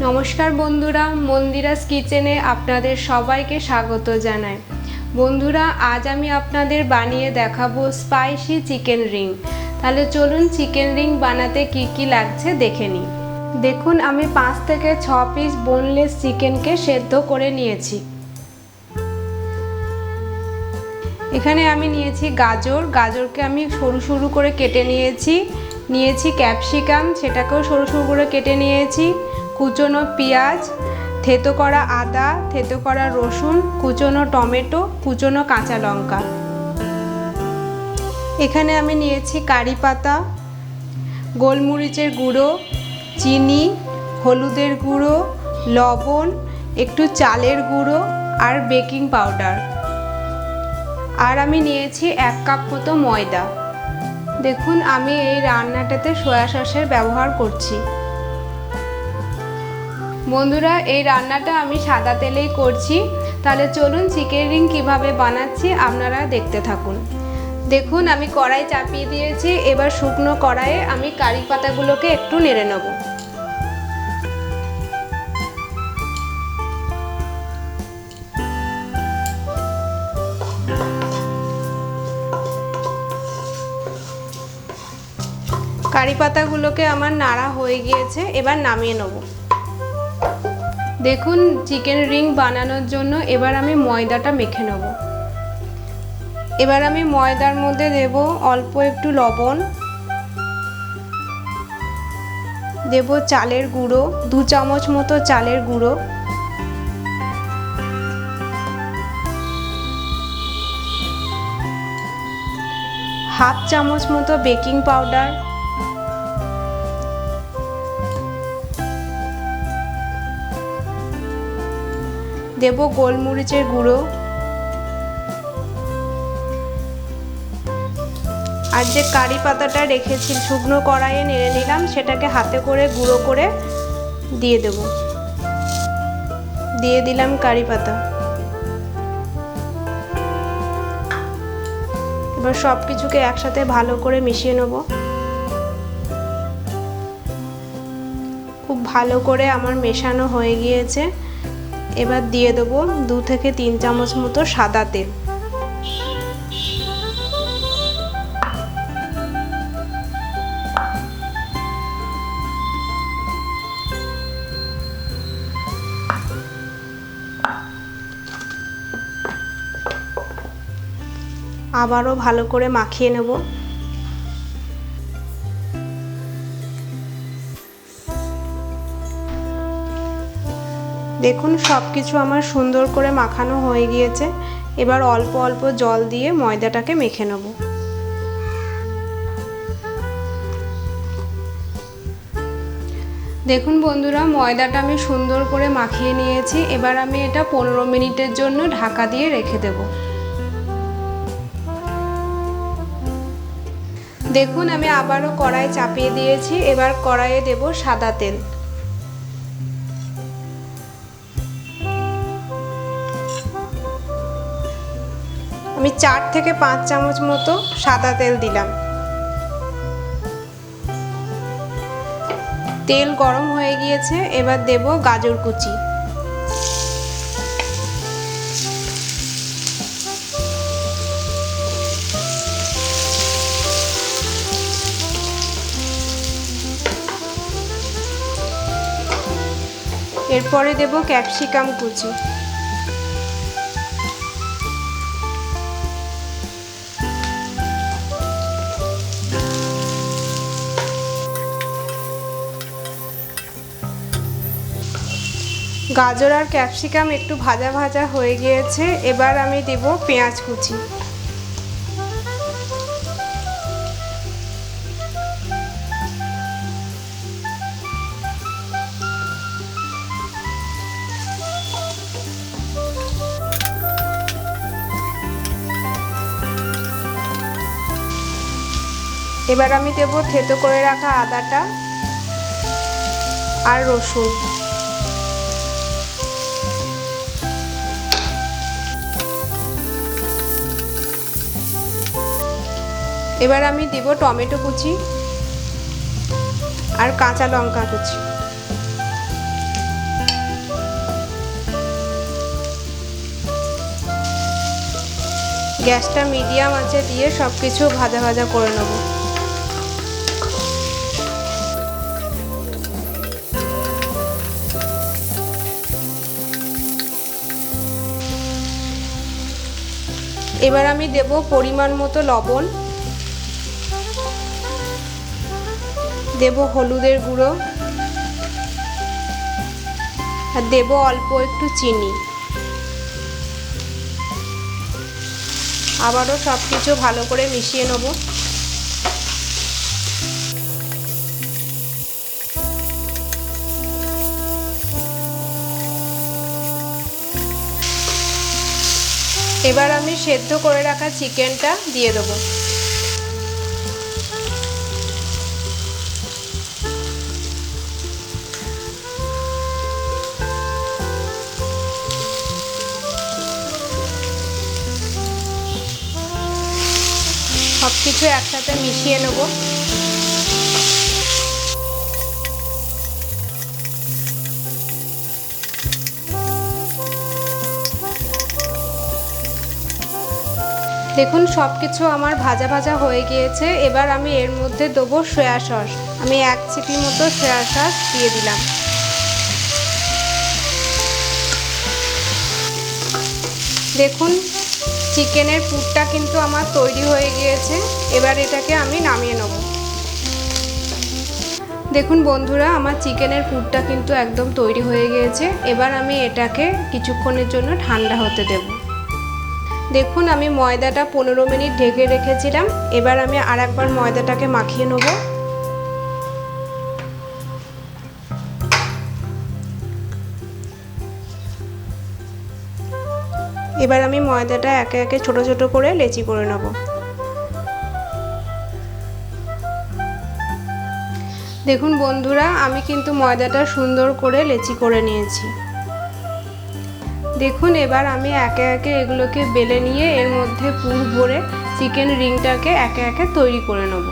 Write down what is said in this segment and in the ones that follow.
নমস্কার বন্ধুরা, মন্দিরাস কিচেনে আপনাদের সবাইকে স্বাগত জানাই। বন্ধুরা, আজ আমি আপনাদের বানিয়ে দেখাবো স্পাইসি চিকেন রিং। তাহলে চলুন চিকেন রিং বানাতে কি কি লাগছে দেখে নিই। দেখুন, আমি 5 থেকে 6 পিস বোনলেস চিকেনকে সেদ্ধ করে নিয়েছি। এখানে আমি নিয়েছি গাজরকে আমি সরু সরু করে কেটে নিয়েছি ক্যাপসিকাম, সেটাকেও সরু সরু করে কেটে নিয়েছি, কুচনো পেঁয়াজ, থেতো করা আদা, থেতো করা রসুন, কুচনো টমেটো, কুচনো কাঁচা লঙ্কা। এখানে আমি নিয়েছি কারি পাতা, গোলমরিচের গুঁড়ো, চিনি, হলুদের গুঁড়ো, লবণ, একটু চালের গুঁড়ো আর বেকিং পাউডার। আর আমি নিয়েছি 1 কাপ মতো ময়দা। দেখুন, আমি এই রান্নাটাতে সয়া সসের ব্যবহার করছি। বন্ধুরা, এই রান্নাটা আমি সাদা তেলেই করছি। তাহলে চলুন চিকেন রিং কীভাবে বানাচ্ছি আপনারা দেখতে থাকুন। দেখুন, আমি কড়াই চাপিয়ে দিয়েছি। এবার শুকনো কড়াইয়ে আমি কারি পাতাগুলোকে একটু নেড়ে নেব। কারি পাতাগুলোকে আমার নাড়া হয়ে গিয়েছে, এবার নামিয়ে নেব। দেখুন, চিকেন রিং বানানোর জন্য এবার আমি ময়দাটা মেখে নেব। এবার আমি ময়দার মধ্যে দেব অল্প একটু লবণ, দেব চালের গুঁড়ো 2 চামচ মতো চালের গুঁড়ো, হাফ চামচ মতো বেকিং পাউডার, দেব গোলমরিচের গুঁড়ো, আর যে কারি পাতাটা রেখেছি শুকনো কড়াইয়ে নেড়ে নিলাম, সেটাকে হাতে করে গুঁড়ো করে দিয়ে দিলাম কারি পাতা। এবার সব কিছুকে একসাথে ভালো করে মিশিয়ে নেব। খুব ভালো করে আমার মেশানো হয়ে গিয়েছে। এবার দিয়ে দেবো 2 থেকে 3 চামচ মতো সাদা তেল। আবারও ভালো করে মাখিয়ে নেব। দেখুন, সব কিছু আমার সুন্দর করে মাখানো হয়ে গিয়েছে। এবার অল্প অল্প জল দিয়ে ময়দাটাকে মেখে নেব। দেখুন বন্ধুরা, ময়দাটা আমি সুন্দর করে মাখিয়ে নিয়েছি। এবার আমি এটা 15 মিনিটের জন্য ঢাকা দিয়ে রেখে দেব। দেখুন, আমি আবারও কড়াই চাপিয়ে দিয়েছি। এবার কড়াইয়ে দেব সাদা তেল। আমি 4 থেকে 5 চামচ মতো সাদা তেল দিলাম। তেল গরম হয়ে গিয়েছে। এবার দেব গাজর কুচি, এরপরে দেব ক্যাপসিকাম কুচি, গাজর আর ক্যাপসিকাম একটু ভাজা ভাজা হয়ে গিয়েছে। এবার আমি দেব পেঁয়াজ কুচি, এবার আমি দেব থেতো করে রাখা আদাটা আর রসুন। এবার আমি দেব টমেটো কুচি আর কাঁচা লঙ্কা কুচি। গ্যাসটা মিডিয়াম আঁচে দিয়ে সব কিছু ভাজা ভাজা করে নেব। এবার আমি দেব পরিমাণ মতো লবণ, দেব হলুদের গুঁড়ো আর দেব অল্প একটু চিনি। আবারও সব কিছু ভালো করে মিশিয়ে নেব। এবার আমি সেদ্ধ করে রাখা চিকেনটা দিয়ে দেবো। সব কিছু একসাথে মিশিয়ে নেব। দেখুন সব কিছু আমার ভাজা ভাজা হয়ে গিয়েছে। এবার আমি এর মধ্যে দেবো সয়া সস। আমি 1 চিপি মতো সয়া সস দিয়ে দিলাম। দেখুন চিকেনের পুরটা কিন্তু আমার তৈরি হয়ে গিয়েছে। এবার এটাকে আমি নামিয়ে নেব। দেখুন বন্ধুরা, আমার চিকেনের পুরটা কিন্তু একদম তৈরি হয়ে গিয়েছে। এবার আমি এটাকে কিছুক্ষণের জন্য ঠান্ডা হতে দেব। দেখুন আমি ময়দাটা 15 মিনিট ঢেকে রেখেছিলাম। এবার আমি আরেকবার ময়দাটাকে মাখিয়ে নেব। এবার আমি ময়দাটা একে একে ছোট ছোট করে লেচি করে নেব। দেখুন বন্ধুরা, আমি কিন্তু ময়দাটা সুন্দর করে লেচি করে নিয়েছি। দেখুন এবার আমি একে একে এগুলোকে বেলে নিয়ে এর মধ্যে পুর ভরে চিকেন রিংটাকে একে একে তৈরি করে নেব।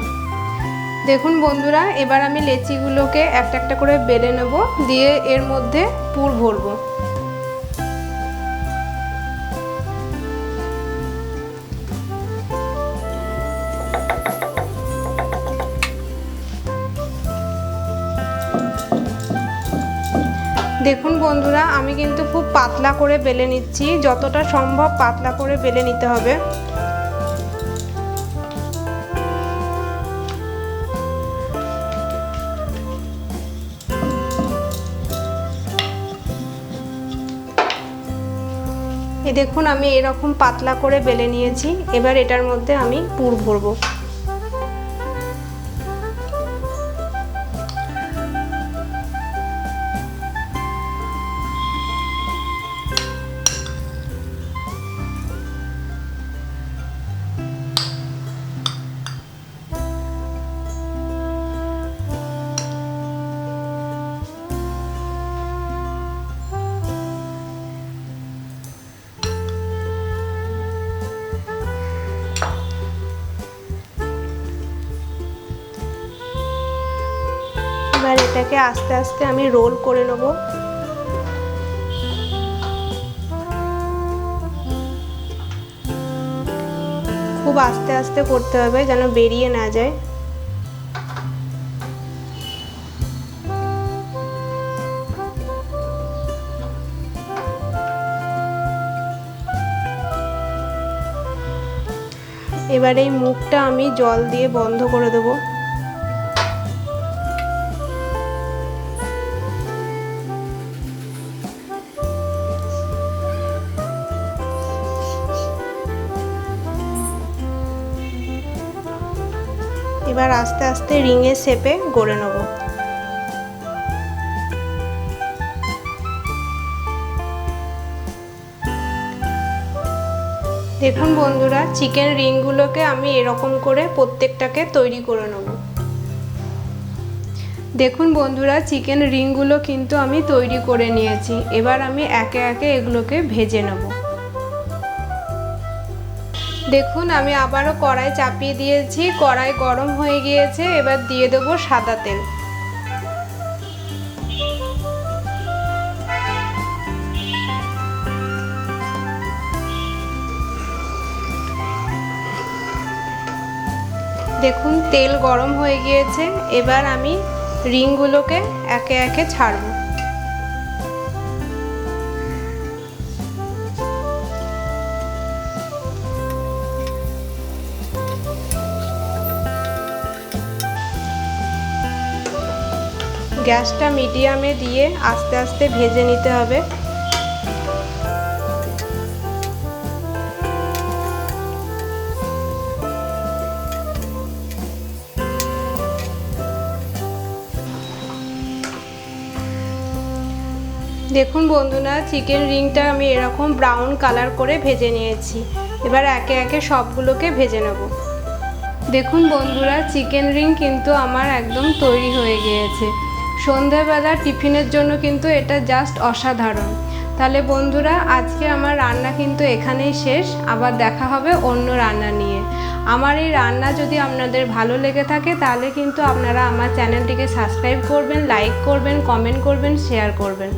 দেখুন বন্ধুরা, এবার আমি লেচিগুলোকে একটা একটা করে বেলে নেব, দিয়ে এর মধ্যে পুর ভরবো। দেখুন বন্ধুরা, আমি কিন্তু খুব পাতলা করে বেলে নিচ্ছি। যতটা সম্ভব পাতলা করে বেলে নিতে হবে। এই দেখুন আমি এরকম পাতলা করে বেলে নিয়েছি। এবার এটার মধ্যে আমি পুর ভরবো। এবার এটাকে আস্তে আস্তে আমি রোল করে নেব। খুব আস্তে আস্তে করতে হবে যেন বেরিয়ে না যায়। এবার এই মুখটা আমি জল দিয়ে বন্ধ করে দেব। এবার আস্তে আস্তে রিংয়ের শেপে গড়ে নেব। দেখুন বন্ধুরা, চিকেন রিংগুলোকে আমি এরকম করে প্রত্যেকটাকে তৈরি করে নেব। দেখুন বন্ধুরা, চিকেন রিংগুলো কিন্তু আমি তৈরি করে নিয়েছি। এবার আমি একে একে এগুলোকে ভেজে নেব। দেখুন আমি আবারও কড়াই চাপিয়ে দিয়েছি। কড়াই গরম হয়ে গিয়েছে। এবার দিয়ে দেবো সাদা তেল। দেখুন তেল গরম হয়ে গিয়েছে, এবার আমি রিংগুলোকে একে একে ছাড়বো। গ্যাসটা মিডিয়ামে দিয়ে আস্তে আস্তে ভেজে নিতে হবে। দেখুন বন্ধুরা, চিকেন রিংটা আমি এরকম ব্রাউন কালার করে ভেজে নিয়েছি। এবার একে একে সবগুলোকে ভেজে নেব। দেখুন বন্ধুরা, চিকেন রিং কিন্তু আমার একদম তৈরি হয়ে গিয়েছে। সন্ধ্যাবেলা টিফিনের জন্য কিন্তু এটা জাস্ট অসাধারণ। তাহলে বন্ধুরা, আজকে আমার রান্না কিন্তু এখানেই শেষ। আবার দেখা হবে অন্য রান্না নিয়ে। আমার এই রান্না যদি আপনাদের ভালো লেগে থাকে তাহলে কিন্তু আপনারা আমার চ্যানেলটিকে সাবস্ক্রাইব করবেন, লাইক করবেন, কমেন্ট করবেন, শেয়ার করবেন।